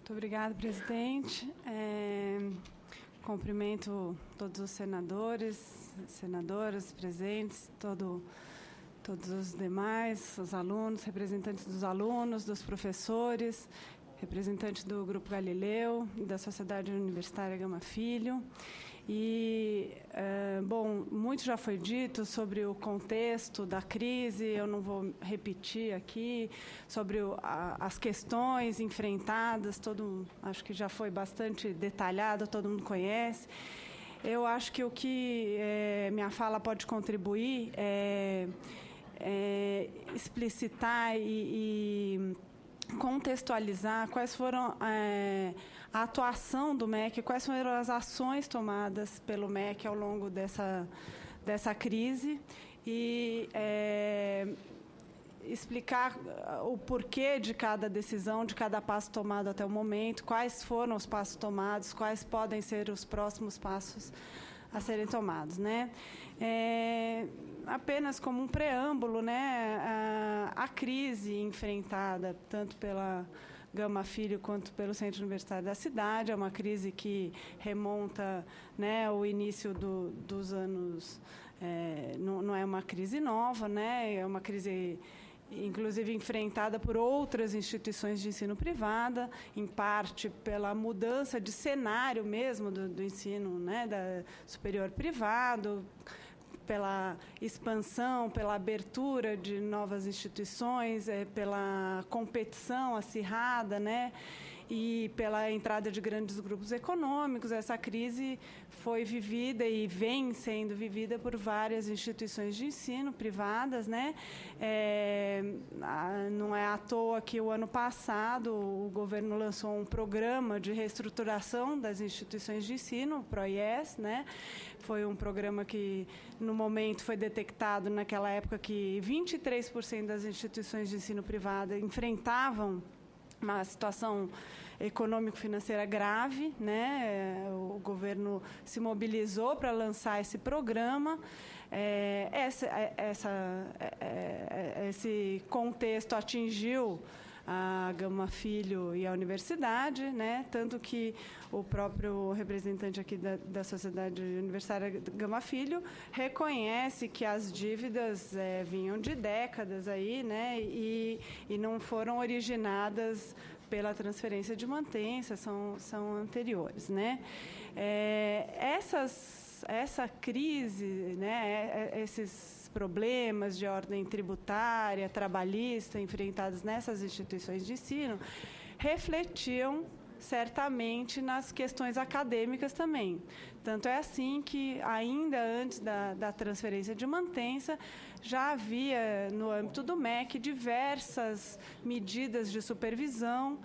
Muito obrigada, presidente. Cumprimento todos os senadores, senadoras presentes, todos os demais, os alunos, representantes dos alunos, dos professores, representantes do Grupo Galileu e da Sociedade Universitária Gama Filho. E, bom, muito já foi dito sobre o contexto da crise, eu não vou repetir aqui, sobre as questões enfrentadas, acho que já foi bastante detalhado, todo mundo conhece. Eu acho que o que minha fala pode contribuir é explicitar e contextualizar quais foram a atuação do MEC, quais foram as ações tomadas pelo MEC ao longo dessa crise e explicar o porquê de cada decisão, de cada passo tomado até o momento, quais foram os passos tomados, quais podem ser os próximos passos a serem tomados, né? Apenas como um preâmbulo, né, a crise enfrentada tanto pela Gama Filho quanto pelo Centro Universitário da cidade é uma crise que remonta, né, o início dos anos, não é uma crise nova, né, é uma crise inclusive enfrentada por outras instituições de ensino privada, em parte pela mudança de cenário mesmo do ensino, né, superior privado, pela expansão, pela abertura de novas instituições, pela competição acirrada, né, e pela entrada de grandes grupos econômicos. Essa crise foi vivida e vem sendo vivida por várias instituições de ensino privadas, né? Não é à toa que o ano passado o governo lançou um programa de reestruturação das instituições de ensino, o PROIES, né? Foi um programa que, no momento, foi detectado naquela época que 23% das instituições de ensino privada enfrentavam uma situação econômico-financeira grave, né? O governo se mobilizou para lançar esse programa. Esse contexto atingiu a Gama Filho e a universidade, né? Tanto que o próprio representante aqui da Sociedade Universitária Gama Filho reconhece que as dívidas vinham de décadas aí, né? E não foram originadas pela transferência de mantença, são anteriores, né? Essa crise, né? Esses problemas de ordem tributária, trabalhista, enfrentados nessas instituições de ensino, refletiam certamente nas questões acadêmicas também. Tanto é assim que, ainda antes da transferência de mantença, já havia, no âmbito do MEC, diversas medidas de supervisão,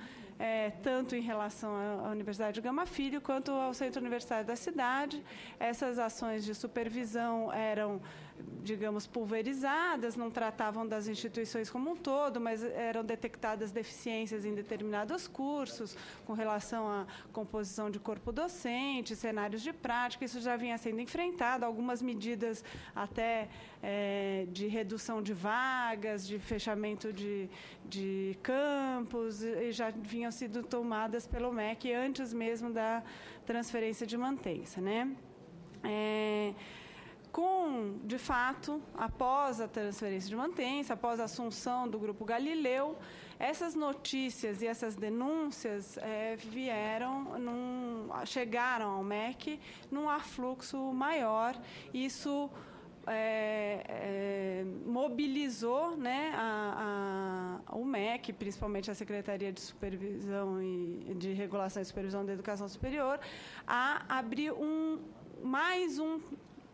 tanto em relação à Universidade de Gama Filho quanto ao Centro Universitário da cidade. Essas ações de supervisão eram, digamos, pulverizadas, não tratavam das instituições como um todo, mas eram detectadas deficiências em determinados cursos, com relação à composição de corpo docente, cenários de prática. Isso já vinha sendo enfrentado, algumas medidas até de redução de vagas, de fechamento de campos, e já vinham sido tomadas pelo MEC antes mesmo da transferência de mantença, né? De fato, após a transferência de mantença, após a assunção do Grupo Galileu, essas notícias e essas denúncias chegaram ao MEC num afluxo maior. Isso mobilizou, né, o MEC, principalmente a Secretaria de Supervisão e de Regulação e Supervisão da Educação Superior, a abrir mais um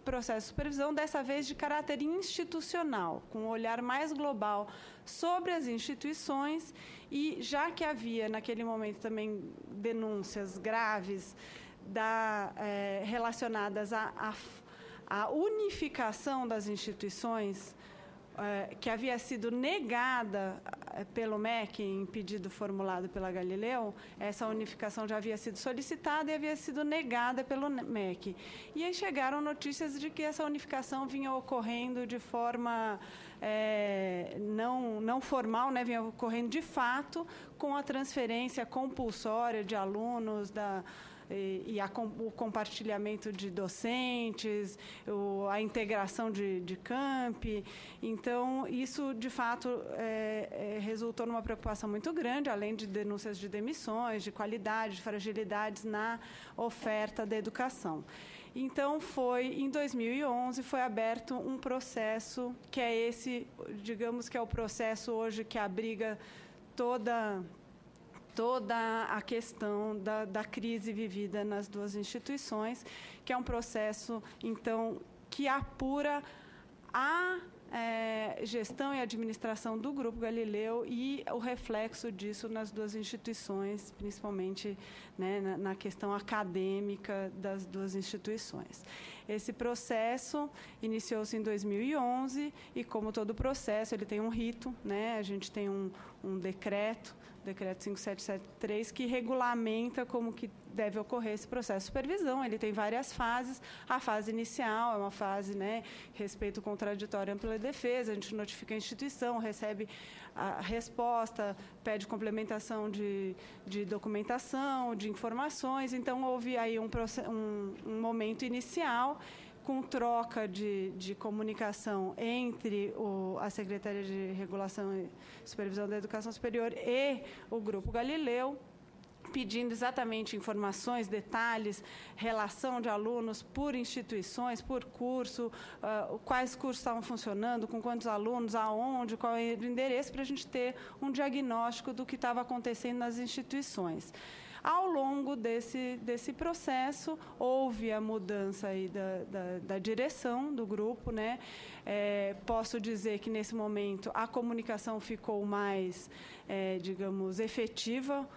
processo de supervisão, dessa vez de caráter institucional, com um olhar mais global sobre as instituições. E já que havia, naquele momento, também denúncias graves relacionadas à unificação das instituições, que havia sido negada pelo MEC, em pedido formulado pela Galileu, essa unificação já havia sido solicitada e havia sido negada pelo MEC. E aí chegaram notícias de que essa unificação vinha ocorrendo de forma não formal, né, vinha ocorrendo de fato com a transferência compulsória de alunos o compartilhamento de docentes, a integração de campi. Então, isso, de fato, resultou numa preocupação muito grande, além de denúncias de demissões, de qualidade, de fragilidades na oferta da educação. Então, em 2011, foi aberto um processo que é esse, digamos que é o processo hoje que abriga toda a questão da crise vivida nas duas instituições, que é um processo, então, que apura a gestão e administração do Grupo Galileu e o reflexo disso nas duas instituições, principalmente, né, na questão acadêmica das duas instituições. Esse processo iniciou-se em 2011 e, como todo processo, ele tem um rito, né? A gente tem um decreto 5773, que regulamenta como que deve ocorrer esse processo de supervisão. Ele tem várias fases. A fase inicial é uma fase, né, respeito contraditório, ampla defesa. A gente notifica a instituição, recebe a resposta, pede complementação de documentação, de informações. Então, houve aí um momento inicial com troca de comunicação entre a Secretaria de Regulação e Supervisão da Educação Superior e o Grupo Galileu, pedindo exatamente informações, detalhes, relação de alunos por instituições, por curso, quais cursos estavam funcionando, com quantos alunos, aonde, qual é o endereço, para a gente ter um diagnóstico do que estava acontecendo nas instituições. Ao longo desse processo, houve a mudança aí da direção do grupo, né? Posso dizer que, nesse momento, a comunicação ficou mais, digamos, efetiva,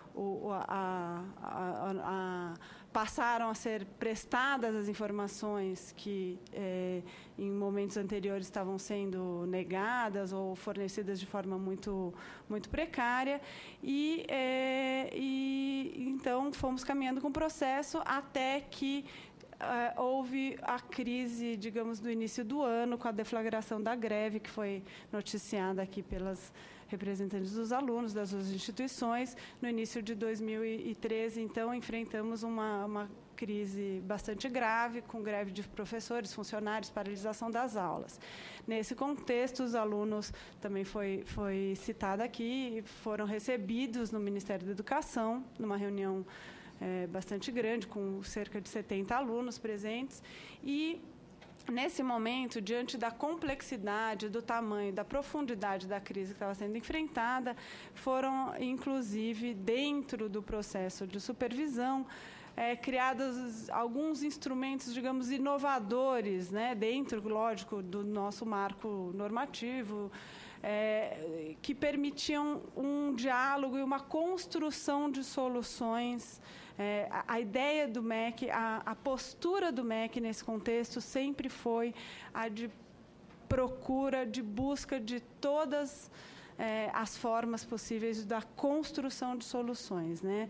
passaram a ser prestadas as informações que, em momentos anteriores, estavam sendo negadas ou fornecidas de forma muito, muito precária. Então, fomos caminhando com o processo até que houve a crise, digamos, do início do ano, com a deflagração da greve, que foi noticiada aqui pelas representantes dos alunos das duas instituições. No início de 2013, então, enfrentamos uma crise bastante grave, com greve de professores, funcionários, paralisação das aulas. Nesse contexto, os alunos, também foi citado aqui, foram recebidos no Ministério da Educação, numa reunião bastante grande, com cerca de 70 alunos presentes, e nesse momento, diante da complexidade, do tamanho, da profundidade da crise que estava sendo enfrentada, foram, inclusive, dentro do processo de supervisão, criados alguns instrumentos, digamos, inovadores, né, dentro, lógico, do nosso marco normativo, que permitiam um diálogo e uma construção de soluções. A ideia do MEC, a postura do MEC nesse contexto sempre foi a de procura, de busca de todas as formas possíveis da construção de soluções, né?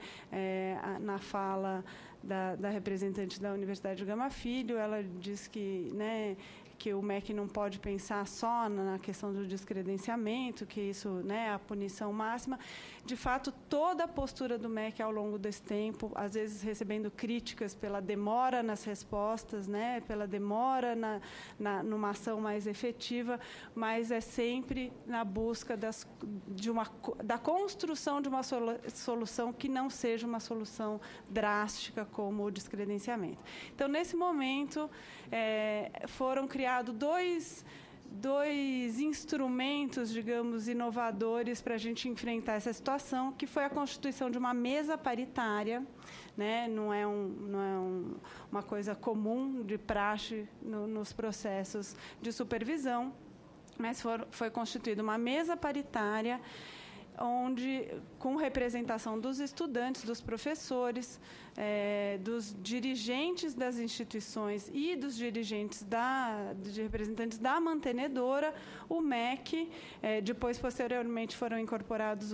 Na fala da representante da Universidade Gama Filho, ela diz que, né, que o MEC não pode pensar só na questão do descredenciamento, que isso, né, é a punição máxima. De fato, toda a postura do MEC ao longo desse tempo, às vezes recebendo críticas pela demora nas respostas, né, pela demora numa ação mais efetiva, mas é sempre na busca da construção de uma solução que não seja uma solução drástica como o descredenciamento. Então, nesse momento, foram criados dois instrumentos, digamos, inovadores para a gente enfrentar essa situação, que foi a constituição de uma mesa paritária, né? Não é uma coisa comum de praxe nos processos de supervisão, mas foi constituída uma mesa paritária onde, com representação dos estudantes, dos professores, dos dirigentes das instituições e dos dirigentes de representantes da mantenedora, o MEC, depois, posteriormente, foram incorporados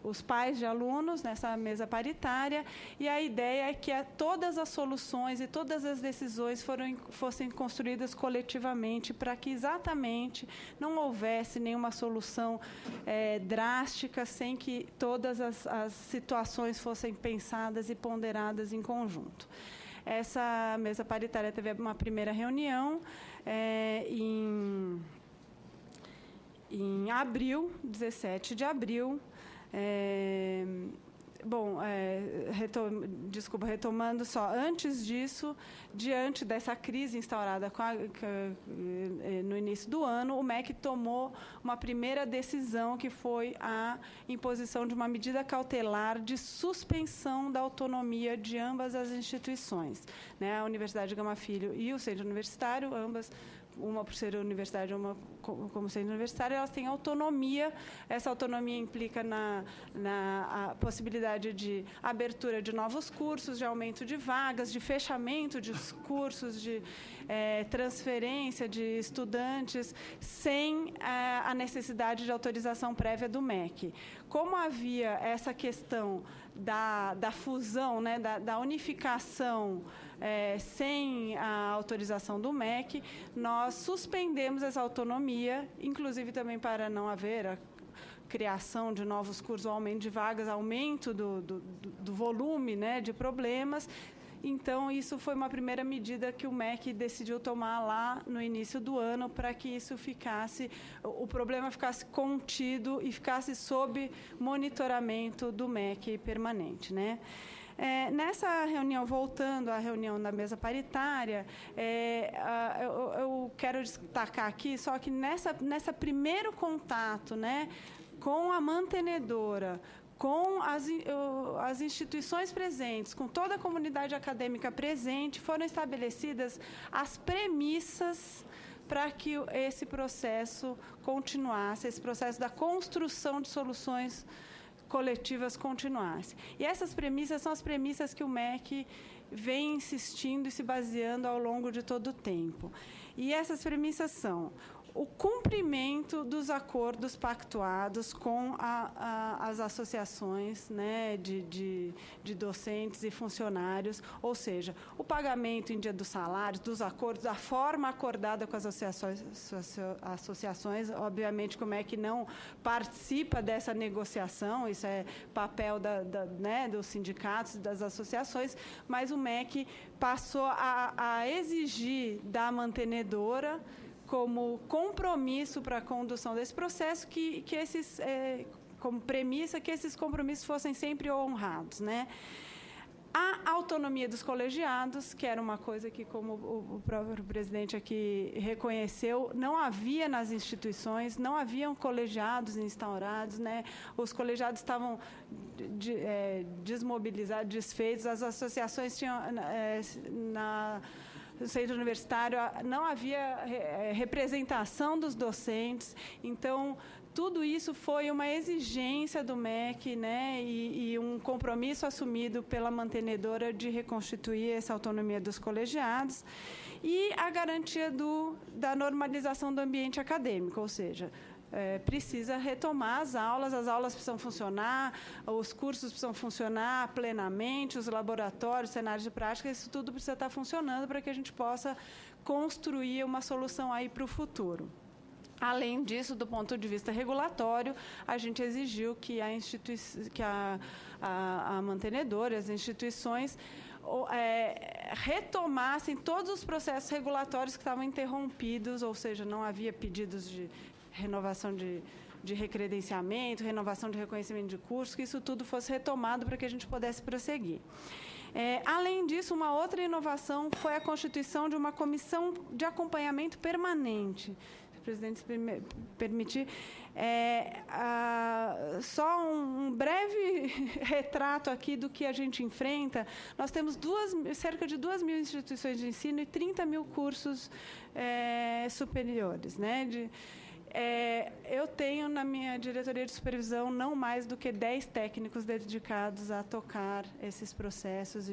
os pais de alunos nessa mesa paritária, e a ideia é que todas as soluções e todas as decisões fossem construídas coletivamente, para que exatamente não houvesse nenhuma solução drástica sem que todas as situações fossem pensadas e ponderadas em conjunto. Essa mesa paritária teve uma primeira reunião em abril, 17 de abril. Retomando só, antes disso, diante dessa crise instaurada no início do ano, o MEC tomou uma primeira decisão, que foi a imposição de uma medida cautelar de suspensão da autonomia de ambas as instituições, né? A Universidade Gama Filho e o Centro Universitário, ambas, uma por ser universidade, uma como centro universitário, elas têm autonomia. Essa autonomia implica a possibilidade de abertura de novos cursos, de aumento de vagas, de fechamento de cursos, de transferência de estudantes, sem a necessidade de autorização prévia do MEC. Como havia essa questão da fusão, né, da unificação, sem a autorização do MEC, nós suspendemos essa autonomia, inclusive também para não haver a criação de novos cursos, aumento de vagas, aumento do volume, né, de problemas. Então, isso foi uma primeira medida que o MEC decidiu tomar lá no início do ano, para que isso o problema ficasse contido e ficasse sob monitoramento do MEC permanente, né? Nessa reunião, voltando à reunião da mesa paritária, eu quero destacar aqui só que nessa primeiro contato, né, com a mantenedora, com as instituições presentes, com toda a comunidade acadêmica presente, foram estabelecidas as premissas para que esse processo continuasse, esse processo da construção de soluções coletivas continuasse. E essas premissas são as premissas que o MEC vem insistindo e se baseando ao longo de todo o tempo. E essas premissas são o cumprimento dos acordos pactuados com as associações, né, de docentes e funcionários, ou seja, o pagamento em dia dos salários, dos acordos, da forma acordada com as associações. Obviamente, como é que não participa dessa negociação, isso é papel né, dos sindicatos e das associações, mas o MEC passou a exigir da mantenedora, como compromisso para a condução desse processo, como premissa, que esses compromissos fossem sempre honrados, né? A autonomia dos colegiados, que era uma coisa que, como o próprio presidente aqui reconheceu, não havia nas instituições, não haviam colegiados instaurados, né? Os colegiados estavam desmobilizados, desfeitos, as associações tinham no centro universitário não havia representação dos docentes. Então, tudo isso foi uma exigência do MEC, né, e um compromisso assumido pela mantenedora de reconstituir essa autonomia dos colegiados, e a garantia da normalização do ambiente acadêmico, ou seja, precisa retomar as aulas precisam funcionar, os cursos precisam funcionar plenamente, os laboratórios, cenários de prática, isso tudo precisa estar funcionando para que a gente possa construir uma solução aí para o futuro. Além disso, do ponto de vista regulatório, a gente exigiu que a mantenedora, as instituições, retomassem todos os processos regulatórios que estavam interrompidos, ou seja, não havia pedidos de renovação de recredenciamento, renovação de reconhecimento de curso, que isso tudo fosse retomado para que a gente pudesse prosseguir. Além disso, uma outra inovação foi a constituição de uma comissão de acompanhamento permanente. Se o presidente se permitir, só um breve retrato aqui do que a gente enfrenta. Nós temos cerca de 2.000 instituições de ensino e 30.000 cursos superiores, né? eu tenho na minha diretoria de supervisão não mais do que 10 técnicos dedicados a tocar esses processos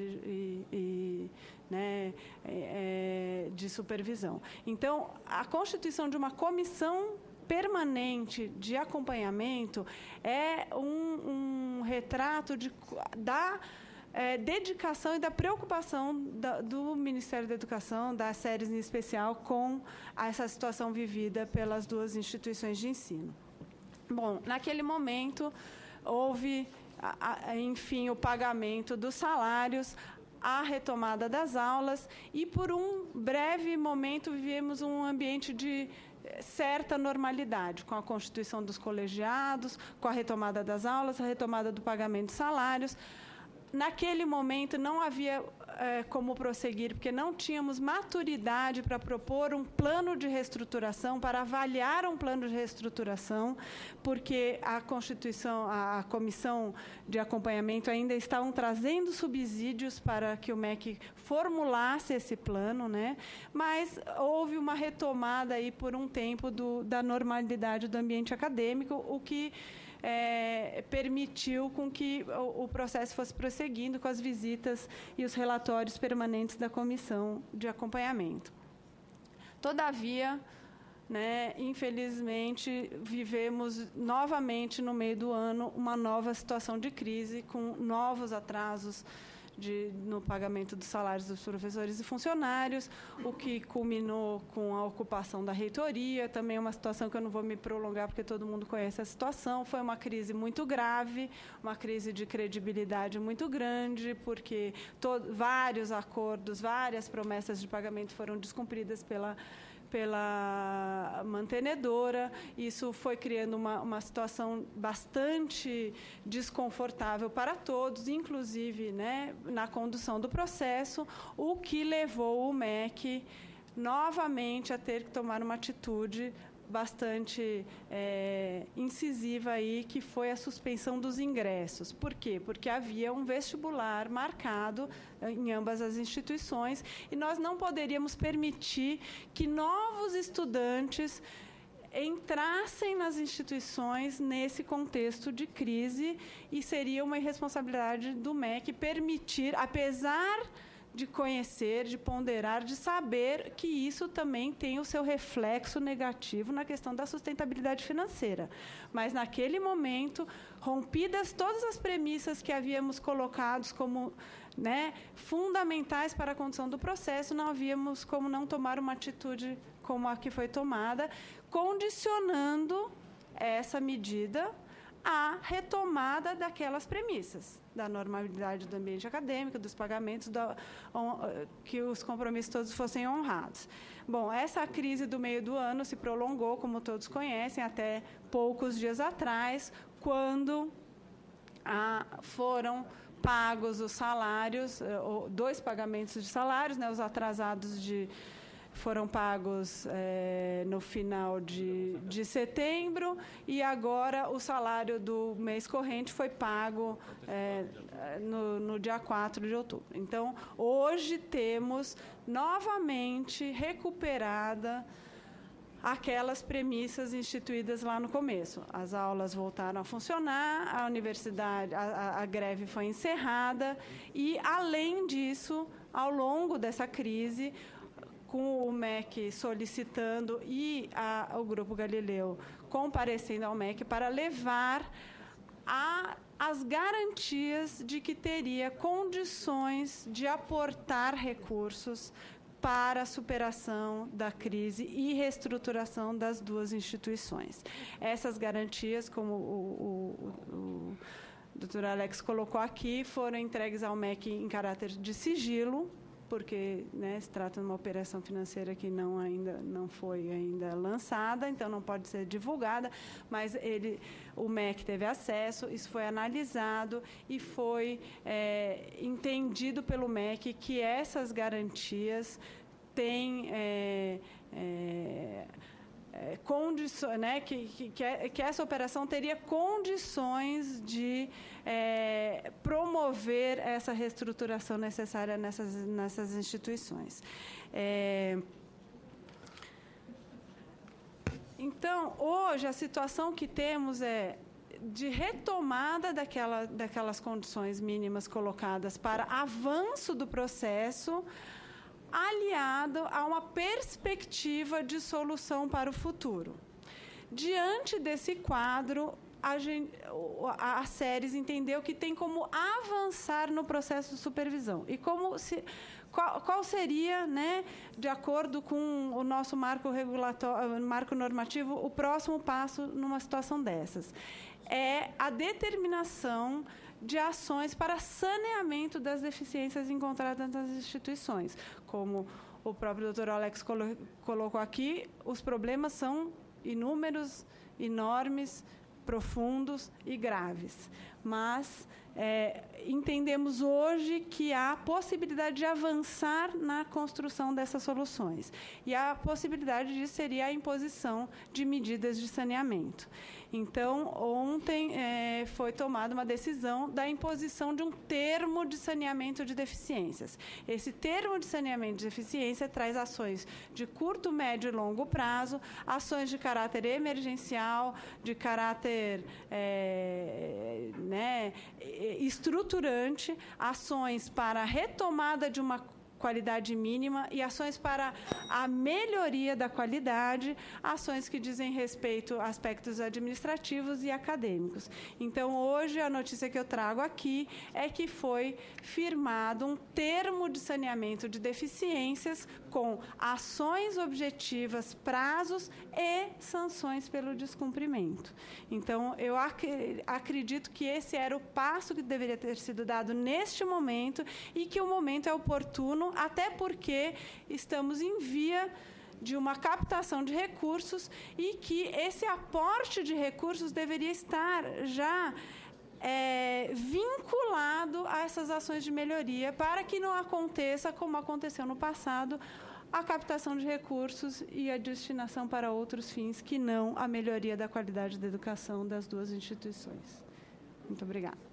né, de supervisão. Então, a constituição de uma comissão permanente de acompanhamento é um retrato da dedicação e da preocupação do Ministério da Educação, das séries em especial, com essa situação vivida pelas duas instituições de ensino. Bom, naquele momento, houve, enfim, o pagamento dos salários, a retomada das aulas, e, por um breve momento, vivemos um ambiente de certa normalidade, com a constituição dos colegiados, com a retomada das aulas, a retomada do pagamento de salários. Naquele momento, não havia como prosseguir, porque não tínhamos maturidade para propor um plano de reestruturação, para avaliar um plano de reestruturação, porque a Constituição, a Comissão de Acompanhamento ainda estavam trazendo subsídios para que o MEC formulasse esse plano, né? Mas houve uma retomada aí por um tempo da normalidade do ambiente acadêmico, o que permitiu com que o processo fosse prosseguindo com as visitas e os relatórios permanentes da comissão de acompanhamento. Todavia, né, infelizmente, vivemos novamente, no meio do ano, uma nova situação de crise, com novos atrasos no pagamento dos salários dos professores e funcionários, o que culminou com a ocupação da reitoria. Também é uma situação que eu não vou me prolongar, porque todo mundo conhece a situação. Foi uma crise muito grave, uma crise de credibilidade muito grande, porque vários acordos, várias promessas de pagamento foram descumpridas pela mantenedora. Isso foi criando uma situação bastante desconfortável para todos, inclusive, né, na condução do processo, o que levou o MEC novamente a ter que tomar uma atitude bastante incisiva aí, que foi a suspensão dos ingressos. Por quê? Porque havia um vestibular marcado em ambas as instituições e nós não poderíamos permitir que novos estudantes entrassem nas instituições nesse contexto de crise, e seria uma irresponsabilidade do MEC permitir, apesar de conhecer, de ponderar, de saber que isso também tem o seu reflexo negativo na questão da sustentabilidade financeira. Mas, naquele momento, rompidas todas as premissas que havíamos colocado como, né, fundamentais para a condução do processo, não havíamos como não tomar uma atitude como a que foi tomada, condicionando essa medida à retomada daquelas premissas, da normalidade do ambiente acadêmico, dos pagamentos, que os compromissos todos fossem honrados. Bom, essa crise do meio do ano se prolongou, como todos conhecem, até poucos dias atrás, quando foram pagos os salários, 2 pagamentos de salários, né, os atrasados foram pagos no final de setembro, e agora o salário do mês corrente foi pago no dia 4 de outubro. Então, hoje temos novamente recuperada aquelas premissas instituídas lá no começo. As aulas voltaram a funcionar, a universidade, a greve foi encerrada, e, além disso, ao longo dessa crise, com o MEC solicitando e o Grupo Galileu comparecendo ao MEC para levar as garantias de que teria condições de aportar recursos para a superação da crise e reestruturação das duas instituições. Essas garantias, como o doutor Alex colocou aqui, foram entregues ao MEC em caráter de sigilo, porque, né, se trata de uma operação financeira que ainda não foi lançada, então não pode ser divulgada, mas o MEC teve acesso, isso foi analisado e foi entendido pelo MEC que essas garantias têm condições, né, que essa operação teria condições de promover essa reestruturação necessária nessas instituições. Então, hoje, a situação que temos é de retomada daquelas condições mínimas colocadas para avanço do processo, aliado a uma perspectiva de solução para o futuro. Diante desse quadro, a SERES entendeu que tem como avançar no processo de supervisão. E qual seria, né, de acordo com o nosso marco normativo, o próximo passo numa situação dessas? É a determinação de ações para saneamento das deficiências encontradas nas instituições. Como o próprio doutor Alex colocou aqui, os problemas são inúmeros, enormes, profundos e graves. Mas entendemos hoje que há possibilidade de avançar na construção dessas soluções. E a possibilidade disso seria a imposição de medidas de saneamento. Então, ontem foi tomada uma decisão da imposição de um termo de saneamento de deficiências. Esse termo de saneamento de deficiência traz ações de curto, médio e longo prazo, ações de caráter emergencial, de caráter estruturante, ações para a retomada de uma qualidade mínima e ações para a melhoria da qualidade, ações que dizem respeito a aspectos administrativos e acadêmicos. Então, hoje, a notícia que eu trago aqui é que foi firmado um termo de saneamento de deficiências com ações objetivas, prazos e sanções pelo descumprimento. Então, eu acredito que esse era o passo que deveria ter sido dado neste momento e que o momento é oportuno, até porque estamos em via de uma captação de recursos e que esse aporte de recursos deveria estar já vinculado a essas ações de melhoria, para que não aconteça, como aconteceu no passado, a captação de recursos e a destinação para outros fins que não a melhoria da qualidade da educação das duas instituições. Muito obrigada.